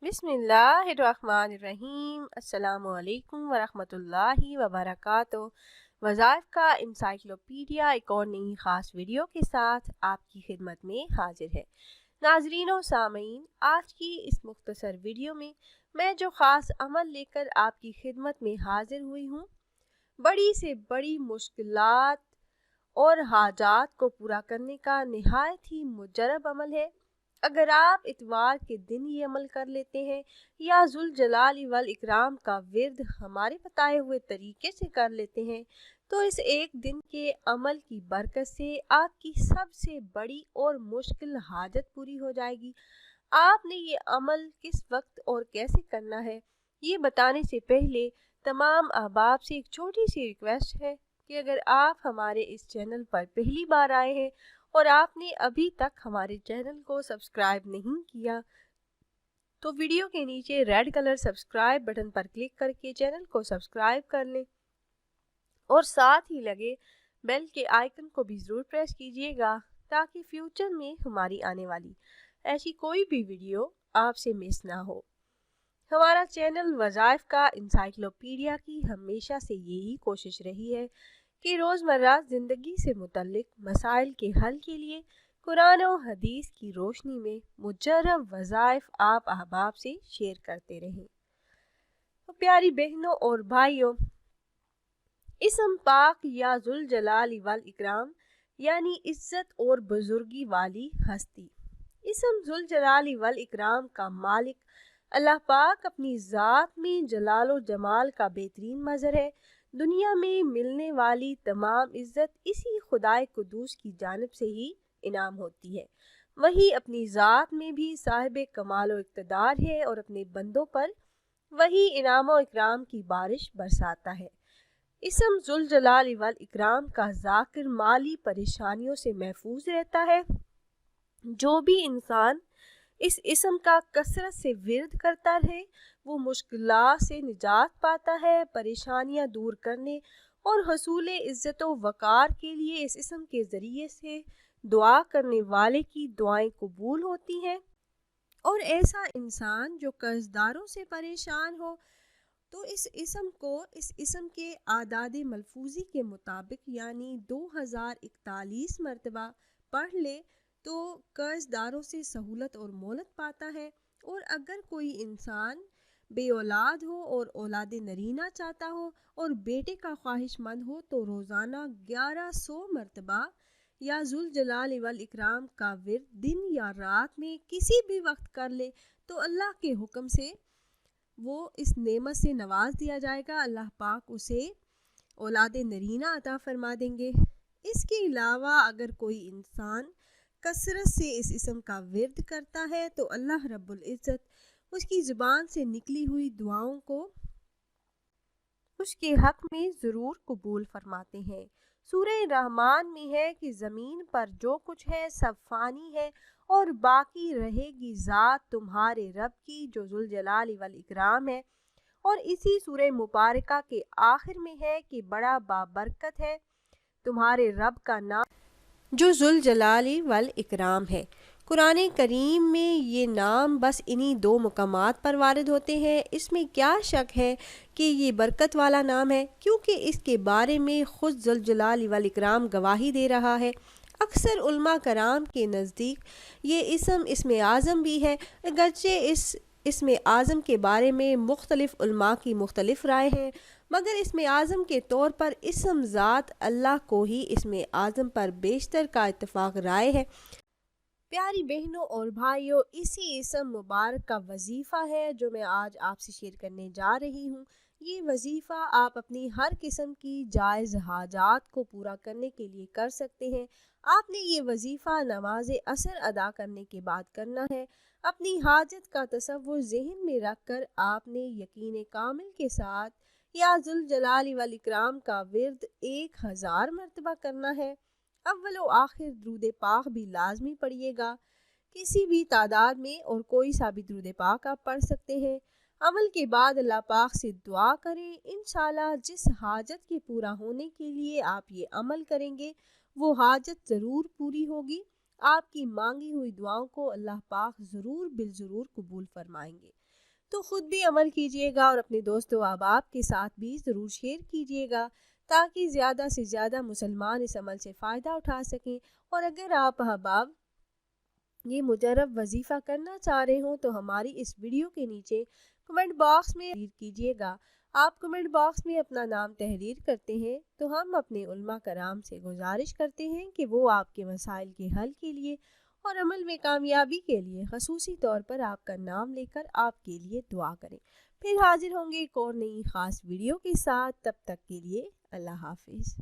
बिस्मिल्लाहिर्रहमानिर्रहीम। अस्सलामु अलैकुम वरहमतुल्लाहि वबरकातुहू। वज़ाइफ का इंसाइक्लोपीडिया एक और नई ख़ास वीडियो के साथ आपकी खिदमत में हाजिर है। नाज़रीन व सामीन, आज की इस मुख्तसर वीडियो में मैं जो ख़ास अमल लेकर आपकी खिदमत में हाजिर हुई हूँ, बड़ी से बड़ी मुश्किलात और हाजात को पूरा करने का निहायत ही मुजरब अमल है। अगर आप इतवार के दिन ये अमल कर लेते हैं या जुल जलाल वल इकराम का विर्द हमारे बताए हुए तरीके से कर लेते हैं, तो इस एक दिन के अमल की बरकत से आपकी सबसे बड़ी और मुश्किल हाजत पूरी हो जाएगी। आपने ये अमल किस वक्त और कैसे करना है, ये बताने से पहले तमाम अहबाब से एक छोटी सी रिक्वेस्ट है कि अगर आप हमारे इस चैनल पर पहली बार आए हैं और आपने अभी तक हमारे चैनल को सब्सक्राइब नहीं किया, तो वीडियो के नीचे रेड कलर सब्सक्राइब बटन पर क्लिक करके चैनल को सब्सक्राइब कर लें और साथ ही लगे बेल के आइकन को भी ज़रूर प्रेस कीजिएगा ताकि फ्यूचर में हमारी आने वाली ऐसी कोई भी वीडियो आपसे मिस ना हो। हमारा चैनल वज़ाइफ का इंसाइक्लोपीडिया की हमेशा से यही कोशिश रही है कि रोज़मर्रा ज़िंदगी से मुतल्लिक मसाइल के हल के लिए कुरान और हदीस की रोशनी में मुजर्रब वज़ाइफ आप अहबाब से शेयर करते रहें। तो प्यारी बहनों और भाइयों, इसम पाक या जुल जलाल वल इकराम यानी इज्जत और बुजुर्गी वाली हस्ती। इसम जुल जलाल वल इकराम का मालिक अल्लाह पाक अपनी ज़ात में जलाल और जमाल का बेहतरीन मज़हर है। दुनिया में मिलने वाली तमाम इज्जत इसी खुदाए कुदूस की जानिब से ही इनाम होती है। वही अपनी ज़ात में भी साहिब कमाल और इक़्तिदार है और अपने बंदों पर वही इनाम और इकराम की बारिश बरसाता है। इसम जुल जलाल वल इकराम का ज़ाकिर माली परेशानियों से महफूज रहता है। जो भी इंसान इस इसम का कसरत से विर्द करता है, वो मुश्किलात से निजात पाता है। परेशानियां दूर करने और हसूल इज़्ज़त व वक़ार के लिए इस इसम के ज़रिए से दुआ करने वाले की दुआएं कबूल होती हैं। और ऐसा इंसान जो कर्जदारों से परेशान हो, तो इस इसम के आदाद मलफूजी के मुताबिक यानी 2041 मरतबा पढ़ ले तो कर्जदारों से सहूलत और मोहलत पाता है। और अगर कोई इंसान बे औलाद हो और औलाद नरीना चाहता हो और बेटे का ख्वाहिशमंद हो, तो रोज़ाना 1100 मरतबा या जुल जलाल वल इकराम का विर्द दिन या रात में किसी भी वक्त कर ले, तो अल्लाह के हुक्म से वो इस नेमत से नवाज दिया जाएगा। अल्लाह पाक उसे औलाद नरीना अता फरमा देंगे। इसके अलावा अगर कोई इंसान कसरत से इस इसम का विर्द करता है, तो अल्लाह रब्बुल इज़्ज़त उसकी ज़ुबान से निकली हुई दुआओं को उसके हक में ज़रूर कबूल फरमाते हैं। सूरह रहमान में है कि ज़मीन पर जो कुछ है सब फ़ानी है और बाकी रहेगी ज़ात तुम्हारे रब की जो जुल जलाल वल इकराम है। और इसी सूरह मुबारका के आखिर में है कि बड़ा बाबरकत है तुम्हारे रब का नाम जो जुल जलाल वल इकराम है। कुरान करीम में ये नाम बस इन्हीं दो मुकामात पर वारिद होते हैं। इसमें क्या शक है कि ये बरकत वाला नाम है, क्योंकि इसके बारे में ख़ुद जुल जलाल वल इकराम गवाही दे रहा है। अक्सर उलमा कराम के नज़दीक ये इसम आज़म भी है, अगरचे इसम आज़म के बारे में मुख्तलिफ़ उलमा की मुख्तलिफ़ राय हैं, मगर इसम आज़म के तौर पर इसम ज़ात अल्लाह को ही इसम आज़म पर बेशतर का इत्तफ़ाक़ राय है। प्यारी बहनों और भाइयों, इसी इसम मुबारक का वजीफ़ा है जो मैं आज आपसे शेयर करने जा रही हूँ। ये वजीफ़ा आप अपनी हर किस्म की जायज़ हाजात को पूरा करने के लिए कर सकते हैं। आपने ये वजीफ़ा नमाज असर अदा करने के बाद करना है। अपनी हाजत का तसव्वुर ज़हन में रख कर आपने यकीन कामिल के साथ या जुल जलाल वल इकराम का विर्द 1000 मरतबा करना है। अव्वल व आखिर दुरूद पाक भी लाजमी पढ़िएगा, किसी भी तादाद में, और कोई सा भी दुरूद पाक आप पढ़ सकते हैं। अमल के बाद अल्लाह पाक से दुआ करें। इंशाल्लाह जिस हाजत के पूरा होने के लिए आप ये अमल करेंगे, वो हाजत ज़रूर पूरी होगी। आपकी मांगी हुई दुआओं को अल्लाह पाक ज़रूर बिल ज़रूर कबूल फरमाएंगे। تو خود بھی عمل کیجیے گا اور اپنے دوست و احباب کے ساتھ بھی ضرور شیئر کیجیے گا تاکہ زیادہ سے زیادہ مسلمان اس عمل سے فائدہ اٹھا سکیں۔ اور اگر آپ احباب یہ مجرب وظیفہ کرنا چاہ رہے ہوں تو ہماری اس ویڈیو کے نیچے کمنٹ باکس میں تحریر کیجیے گا۔ آپ کمنٹ باکس میں اپنا نام تحریر کرتے ہیں تو ہم اپنے علماء کرام سے گزارش کرتے ہیں کہ وہ آپ کے مسائل کے حل کے لیے اور عمل میں کامیابی کے لیے خصوصی طور پر آپ کا نام لے کر آپ کے لیے دعا کریں۔ پھر حاضر ہوں گے ایک اور نئی خاص ویڈیو کے ساتھ، تب تک کے لیے اللہ حافظ۔